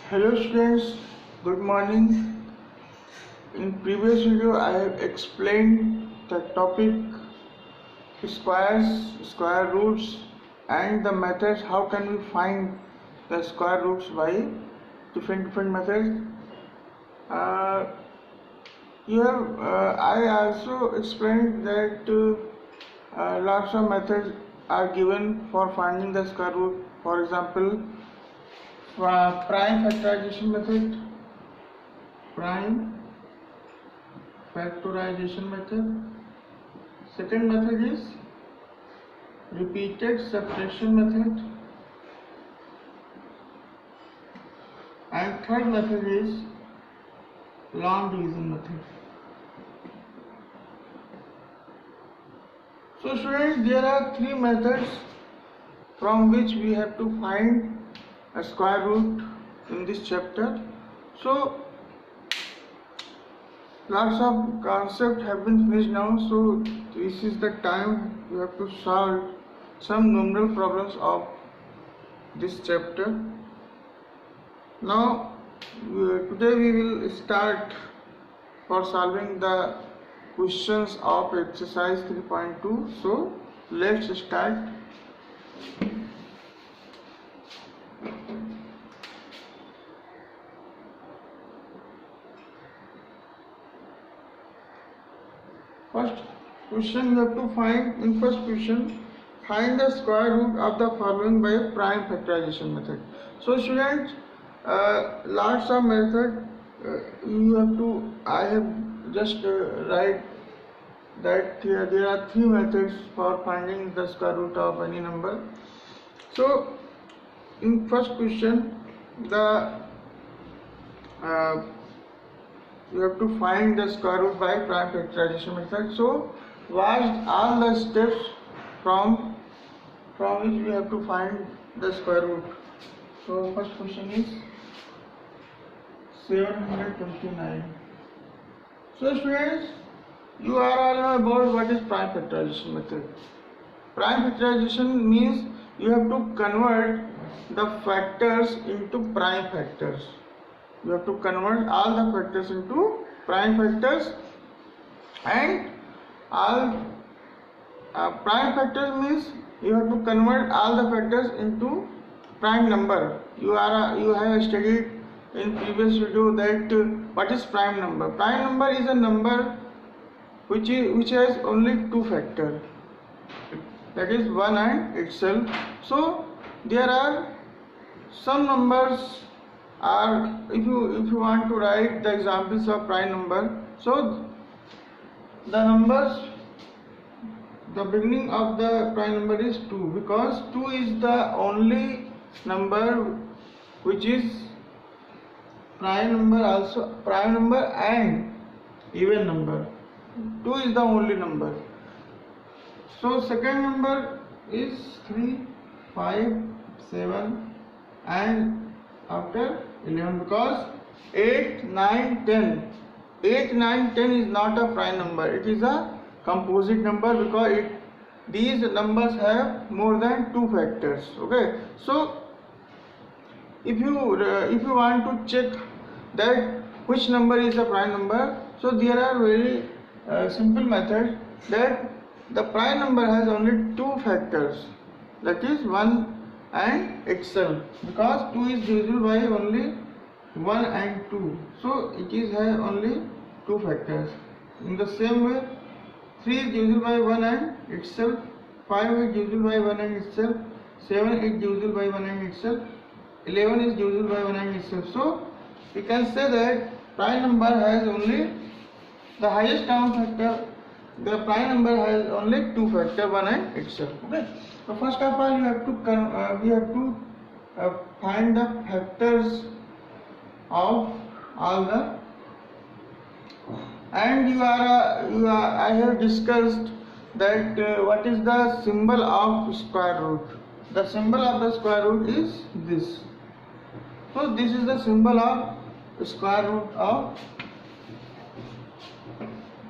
Hello students, good morning. In previous video I have explained the topic squares, square roots and the methods. How can we find the square roots by different methods. Uh, I also explained that lots of methods are given for finding the square root. For example, prime factorization method, prime factorization method. Second method is repeated subtraction method, and third method is long division method. So students, there are three methods from which we have to find a square root in this chapter. So lots of concepts have been finished now, so this is the time we have to solve some numerical problems of this chapter. Now today we will start for solving the questions of exercise 3.2. so let's start. First question you have to find. In first question, find the square root of the following by prime factorization method. So students, lots of method you have to. I have just write that there are three methods for finding the square root of any number. So in first question, the you have to find the square root by prime factorization method. So watch all the steps from which we have to find the square root. So first question is 729. So students, you are all know about what is prime factorization method. Prime factorization means you have to convert the factors into prime factors. You have to convert all the factors into prime factors, and all prime factors means you have to convert all the factors into prime number. You have studied in previous video that what is prime number. Prime number is a number which has only two factors, that is 1 and itself. So there are some numbers are, if you want to write the examples of prime number, so the numbers, the beginning of the prime number is 2, because 2 is the only number which is prime number, also prime number and even number. 2 is the only number. So second number is 3, 5, 7 and after 11, because 8, 9, 10. 8, 9, 10 is not a prime number. It is a composite number because these numbers have more than two factors. Okay. So if you want to check that which number is a prime number, so there are very simple methods, that the prime number has only two factors, that is 1 and itself, because 2 is divisible by only 1 and 2, so it is has only two factors. In the same way, 3 is divisible by 1 and itself, 5 is divisible by 1 and itself, 7 is divisible by 1 and itself, 11 is divisible by 1 and itself. So we can say that prime number has only the highest common factor. The prime number has only two factors, 1 and itself. Okay. So first of all, we have to find the factors of all the, and I have discussed that what is the symbol of square root. The symbol of the square root is this. So this is the symbol of square root of.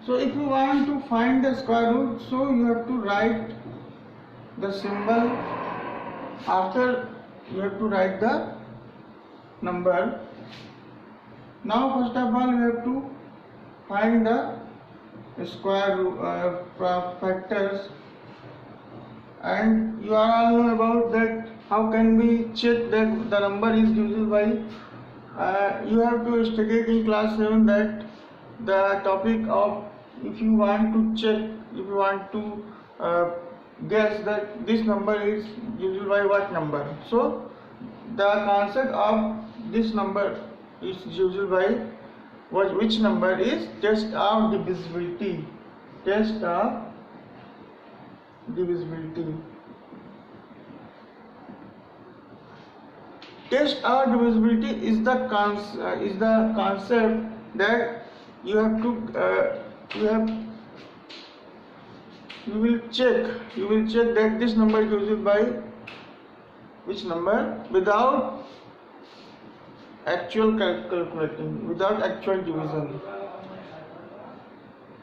So if you want to find the square root, so you have to write the symbol. After you have to write the number. Now first of all we have to find the square root factors, and you are all know about that. How can we check that the number is divisible by? You have to study in class 7 that the topic of, if you want to check, if you want to guess that this number is divisible by what number. So the concept of this number is divisible by which number is test of divisibility. Test of divisibility. Test of divisibility is the concept that you will check that this number is divisible by which number without actual calculating, without actual division.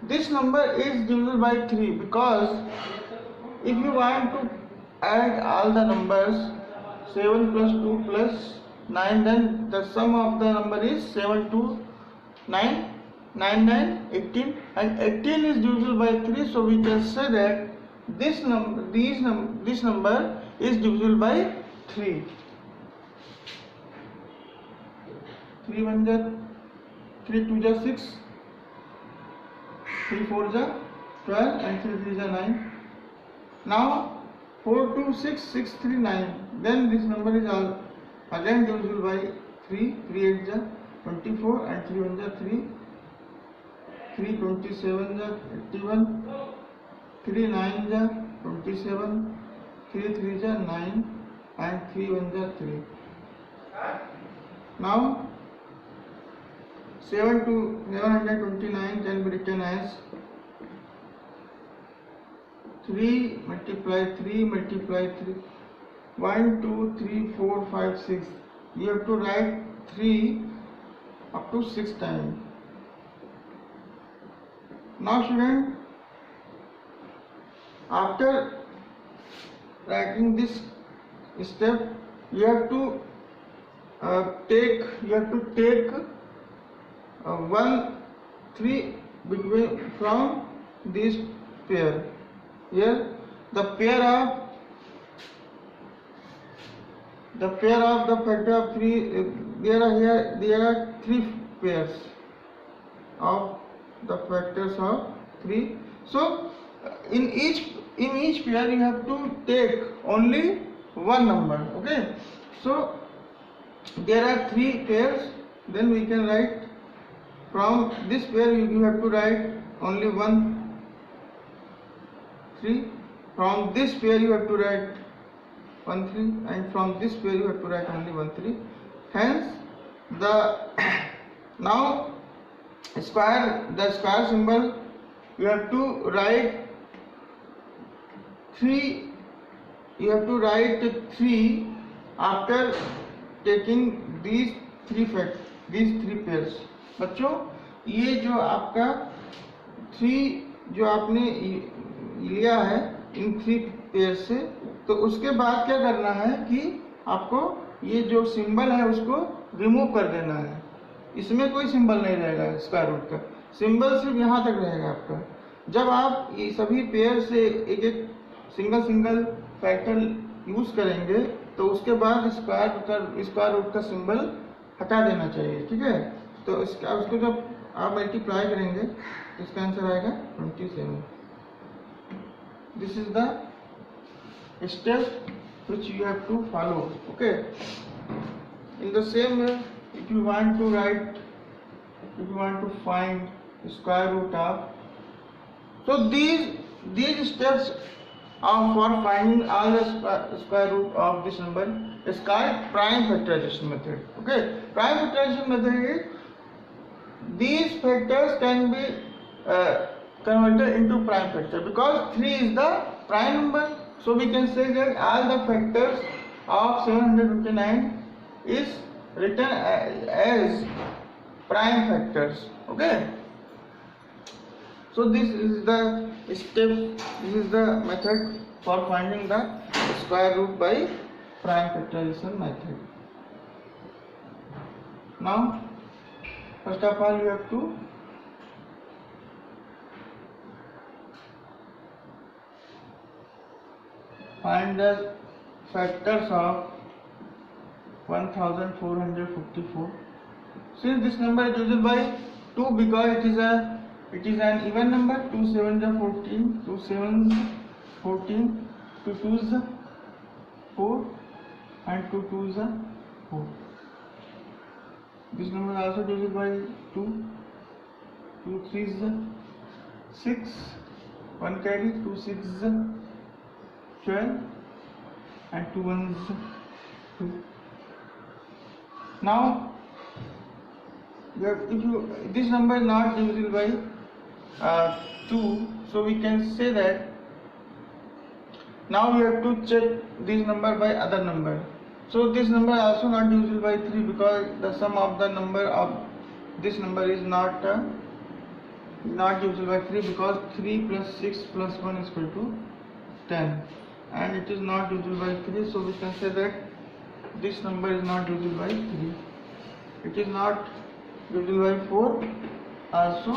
This number is divisible by 3 because if you want to add all the numbers 7 plus 2 plus 9, then the sum of the number is 7 to 9, 9, 9, 18, and 18 is divisible by 3. So we can say that this number is divisible by 3. 3 1 ja 3 2 ja 6, 3 4 ja 12, and 3 3 ja 9. Now 4 2 6 6 3 9. Then this number is again divisible by 3. 3 8 ja 24, and 3 1 ja 3. 3 27 ja 81. 3 9 ja 27. 3 3 ja 9, and 3 1 ja 3. Now 729 can be written as 3 multiply 3 multiply 3, 1 2 3 4 5 6. You have to write 3 up to 6 times. Now student, after writing this step, you have to take 1 3 between from this pair. Here the pair of the factor of 3, there are 3 pairs of the factors of 3. So in each pair you have to take only one number. Okay, so there are 3 pairs, then we can write from this pair you have to write only 1 3. From this pair you have to write 1 3, and from this pair you have to write only 1 3. Hence the square symbol you have to write 3. You have to write 3 after taking these 3 pairs. बच्चों ये जो आपका 3 जो आपने लिया है इन 3 pair से, तो उसके बाद क्या करना है कि आपको ये जो सिंबल है उसको रिमूव कर देना है. इसमें कोई सिंबल नहीं रहेगा स्क्वायर रूट का, सिंबल सिर्फ यहाँ तक रहेगा आपका. जब आप ये सभी पेयर से एक सिंगल फैक्टर यूज करेंगे तो उसके बाद स्क्वायर रूट का सिंबल हटा देना चाहिए. ठीक है, तो उसको जब आप मल्टीप्लाई करेंगे तो इसका आंसर आएगा 27. This is the step which you have to follow. Okay, in the same way, if you want to find the square root of, so these steps are for finding all the square root of this number is called prime factorization method. Okay, prime factorization method is these factors can be converted into prime factor because 3 is the prime number. So we can say that all the factors of 759 is written as prime factors. Okay, so this is the step, this is the method for finding the square root by prime factorization method. Now first of all you have to find the factors of 1454. Since this number is divisible by 2 because it is an even number, 2 7s are 14, 2 7s 14, 2 2s 4 and 2 2s 4. This number is also divisible by 2, 2 3s 6, 1 carry, 2 6s 12 and 2 1s 2. Now if this number is not divisible by 2, so we can say that now we have to check this number by other number. So this number is also not divisible by 3 because the sum of the number of this number is not divisible by 3 because 3 plus 6 plus 1 is equal to 10, and it is not divisible by 3, so we can say that this number is not divisible by 3. It is not divisible by 4 also,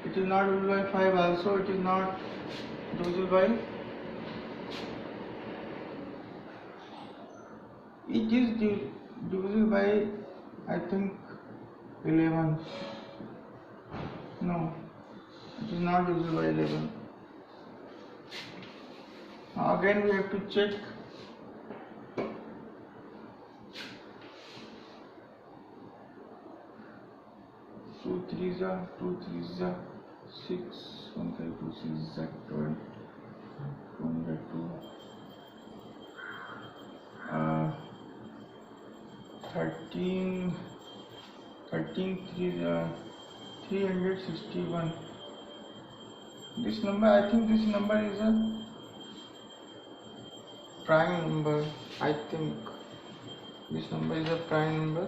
it is not divisible by 5 also, it is not divisible by, it is divisible by I think 11. No, it is not divisible by 11. Again we have to check. 2 3s are 2 3s are 6, 1 3 2 6s are 12, 1 2 13 3s are 361. This number, I think this number is a prime number. I think this number is a prime number.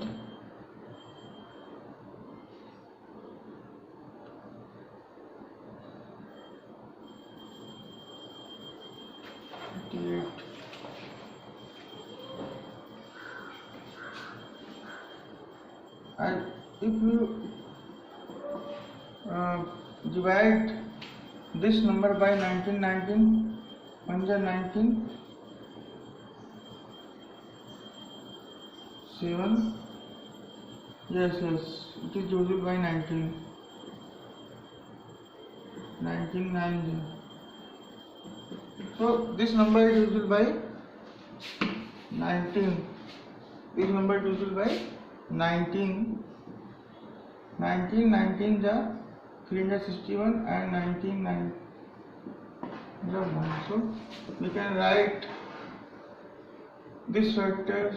And if you divide this number by 19, 1 is 19, 7, yes, it is divisible by 19, 9. So this number is divisible by 19. This number is divisible by 19. 19 is 361 and 19 is 1. So we can write this factors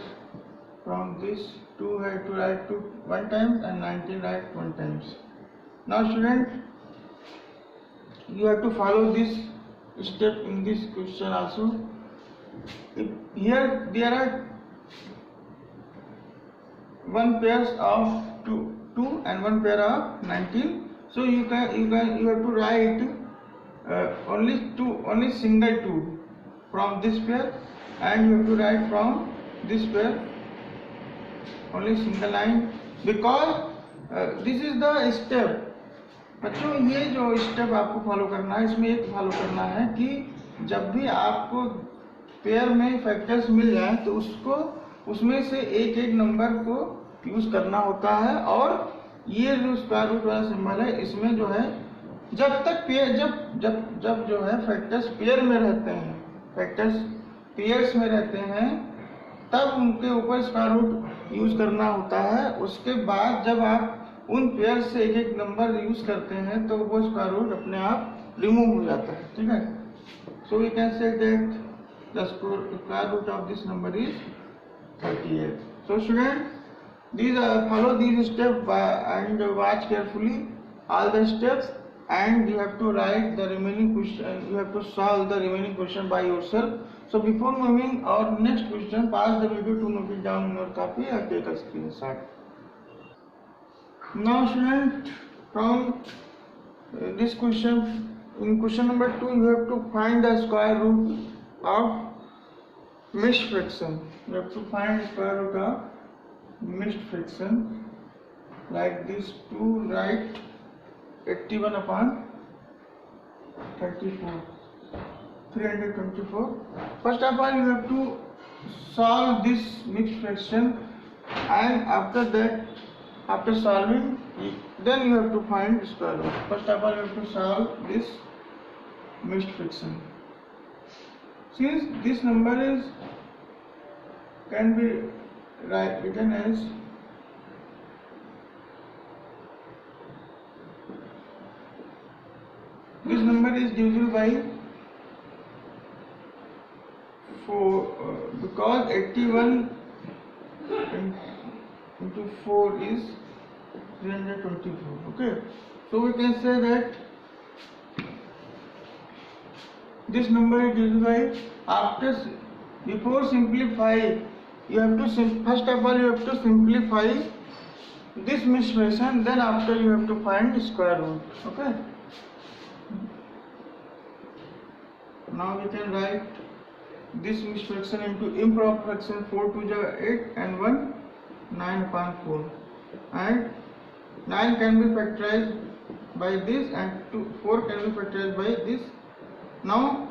from this 2 have to write 2 1 times and 19 write 1 times. Now student, you have to follow this step in this question also. Here there are 1 pairs of 2 and 1 pair of 19. So you have to write only single 2 from this pair, and you have to write from this pair only single line, because this is the step. बच्चों ये जो step आपको follow करना है, इसमें एक follow करना है कि जब भी आपको पेयर में फैक्टर्स मिल जाए तो उसको उसमें से एक एक नंबर को यूज करना होता है, और ये जो स्क्वायर रूट वाला सिंबल है इसमें जो है जब तक पेयर जब जो है फैक्टर्स पेयर में रहते हैं, फैक्टर्स पेयर्स में रहते हैं, तब उनके ऊपर स्क्वायर रूट यूज करना होता है। उसके बाद जब आप उन पेयर से एक एक नंबर यूज करते हैं तो वो स्क्वायर रूट अपने आप रिमूव हो जाता है, ठीक है। So we can say that the square root of this number is 38. So student, follow these steps and watch carefully all the steps, and you have to write the remaining question. You have to solve the remaining question by yourself. So before moving our next question, pause the video to note it down in your copy or take a screenshot. Now student, from this question, in question number 2, you have to find the square root of mesh fraction. You have to find the square root of mixed fraction like this, to write 81 upon 34, 324. First of all, you have to solve this mixed fraction, and after that, after solving, then you have to find square root. First of all, you have to solve this mixed fraction. Since this number is can be written as this number is divisible by 4 because 81 into 4 is 324. Okay, so we can say that this number is divisible by, before simplify, you have to first of all you have to simplify this mixed fraction, then after you have to find square root. Okay, now we can write this mixed fraction into improper fraction. 4 to the 8 and 1 9 upon 4, and 9 can be factorized by this, and 4 can be factorized by this. Now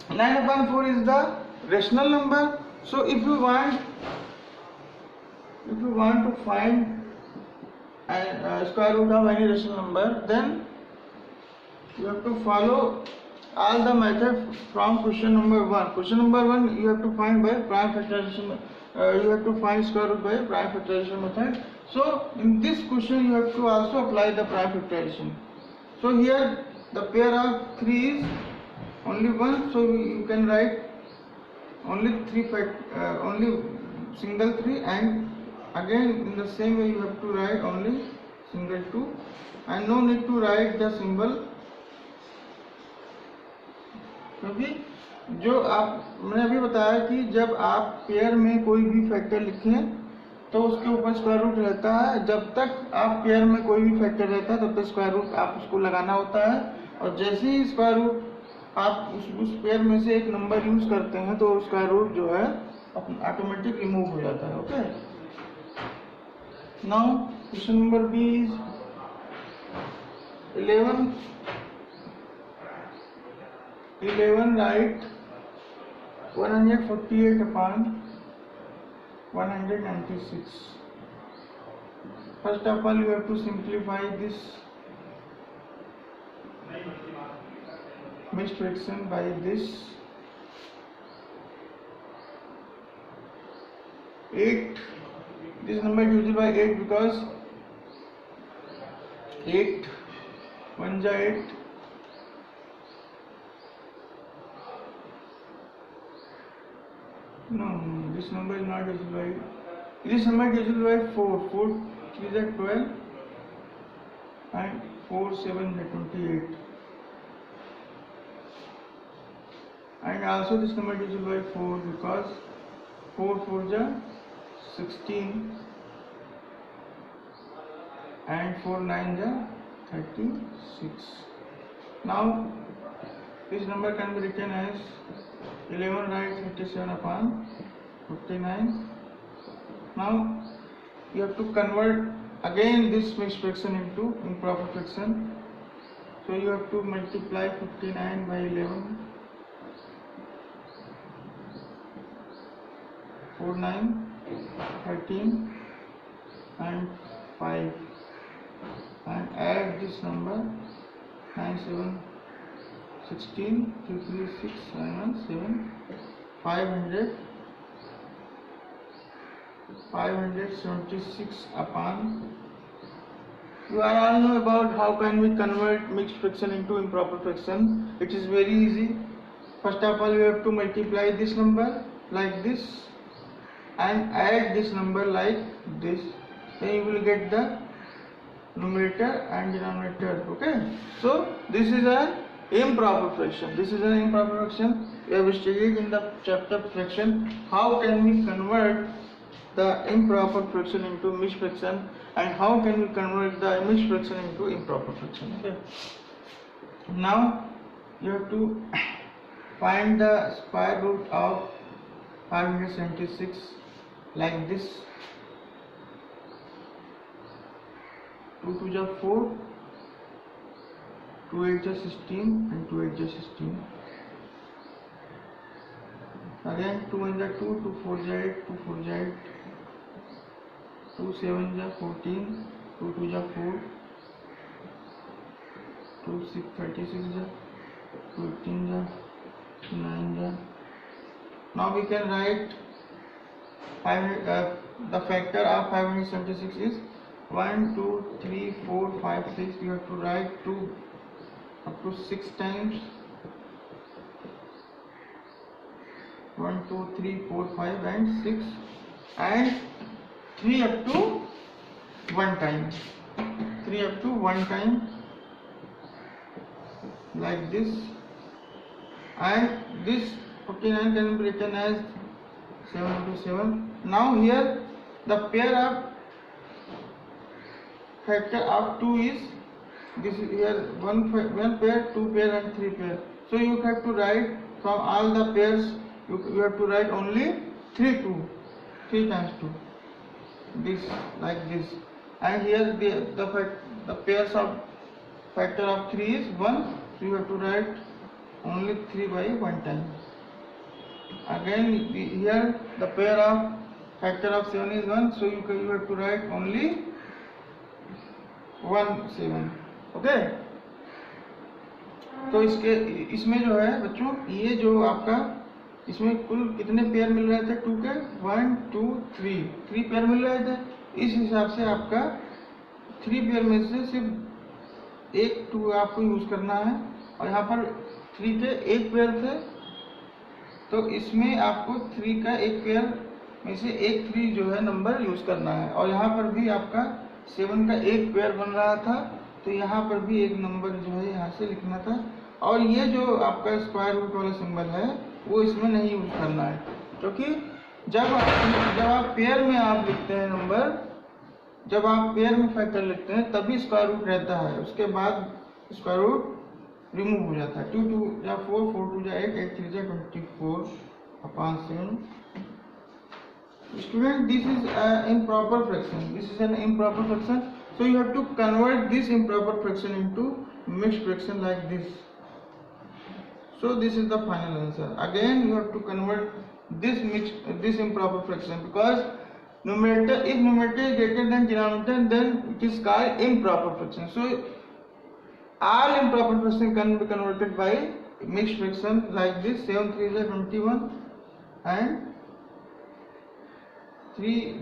9 upon 4 is the rational number. So if you want to find square root of any rational number, then you have to follow all the method from question number 1. Question number 1 you have to find by prime factorization. You have to find square root by prime factorization method. So in this question you have to also apply the prime factorization. So here the pair of 3 is only 1, so you can write only only single 3, and again in the same way you have to write only single 2, and no need to write the symbol, क्योंकि जो मैंने अभी बताया कि जब आप pair में कोई भी फैक्टर लिखें तो उसके ऊपर स्क्वायर रूट रहता है. जब तक आप पेयर में कोई भी फैक्टर रहता है तब तक स्क्वायर रूट आप उसको लगाना होता है, और जैसे ही स्क्वायर रूट आप उस पेयर में से एक नंबर यूज करते हैं तो स्क्वायर रूट जो है ऑटोमेटिक रिमूव हो जाता है. Okay, now question number B is 11 write 148 upon 196. First of all you have to simplify this mixed fraction by this 8. This number is divisible by 8 because 8 1 ja 8. No, this number is not divisible by. This number is divisible by 4. 4 3 is 12 and 4 7 is 28. And also this number is divisible by 4 because 4 4 is 16 and 4 9 is 36. Now this number can be written as 11 write 37 upon 59. Now you have to convert again this mixed fraction into improper fraction. So you have to multiply 59 by 11. 4 9 13 and 5, and add this number 9 7 16 2 3 6 7 7 576 upon. You all know about how can we convert mixed fraction into improper fraction. It is very easy. First of all you have to multiply this number like this and add this number like this, then you will get the numerator and denominator. Okay, so this is an improper fraction. This is an improper fraction. We have studied in the chapter fraction how can we convert the improper fraction into mixed fraction, and how can we convert the mixed fraction into improper fraction. Okay, now you have to find the square root of 576 like this. 2 2 जा 4, 2 8 जा 16 and 2 8 जा 16. Again 2 1 जा 2, 2 4 जा 8, 2 4 जा 8, 2 7 जा 14, 2 2 जा 4, 2 6 36 जा, 2 18 जा, 9 जा. Now we can write the factor of 576 is 1 2 3 4 5 6. You have to write 2 up to 6 times. 1 2 3 4 5 and 6, and 3 up to 1 time. 3 up to 1 time, like this. And this 49 can be written as 7 into 7. Now here the pair of factor of 2 is this is here one pair, 2 pair and 3 pair. So you have to write from all the pairs, you have to write only 3 times 2, this like this. And here the pairs of factor of 3 is 1, so you have to write only 3 by 1 time. Again here the pair of factor of 7 is 1, so you have to write only 1 7. Okay, तो इसमें जो है बच्चों, ये जो आपका इसमें कुल कितने पेयर मिल रहे थे 2 के? 1 2 3 पेयर मिल रहे थे. इस हिसाब से आपका 3 पेयर में से सिर्फ एक 2 आपको यूज करना है, और यहाँ पर 3 के एक पेयर थे, तो इसमें आपको 3 का एक पेयर में से एक 3 जो है नंबर यूज करना है. और यहाँ पर भी आपका 7 का एक पेयर बन रहा था, तो यहाँ पर भी एक नंबर जो है यहाँ से लिखना था. और ये जो आपका स्क्वायर रूट वाला सिंबल है वो इसमें नहीं यूज करना है, क्योंकि जब आप पेयर में आप लिखते हैं नंबर, जब आप पेयर में फैक्टर लिखते हैं तभी स्क्वायर रूट रहता है, उसके बाद स्क्वायर रूट रिमूव हो जाता है. 2 2 जा 4, 4 2 जा 8, 8 3 जा 24 upon 7. Student, this is an improper fraction. This is an improper fraction. So you have to convert this improper fraction into mixed fraction like this. So this is the final answer. Again, you have to convert this improper fraction, because numerator, if numerator is greater than denominator, then it is called improper fraction. So all improper fraction can be converted by mixed fraction like this. 7 3 is 21 and 3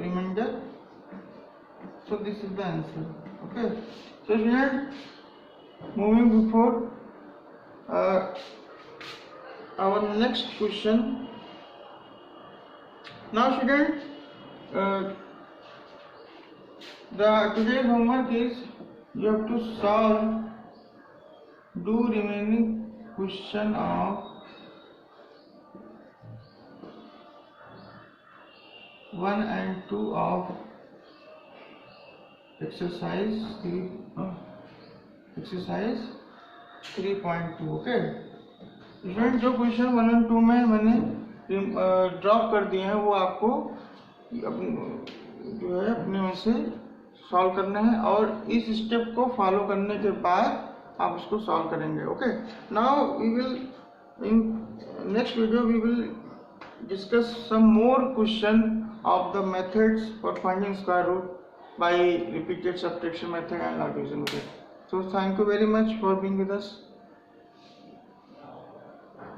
remainder. So this is the answer. Okay. So student, moving before our next question. Now student, the today's homework is you have to do remaining question of 1 and 2 of exercise 3.2. Okay student, जो question 1 और 2 में मैंने drop कर दिए हैं वो आपको जो है अपने में से सॉल्व करने हैं, और इस स्टेप को फॉलो करने के बाद आप उसको सॉल्व करेंगे. Okay, now we will in next video we will discuss some more question of the methods for finding square root by repeated subtraction method and log division method. So thank you very much for being with us.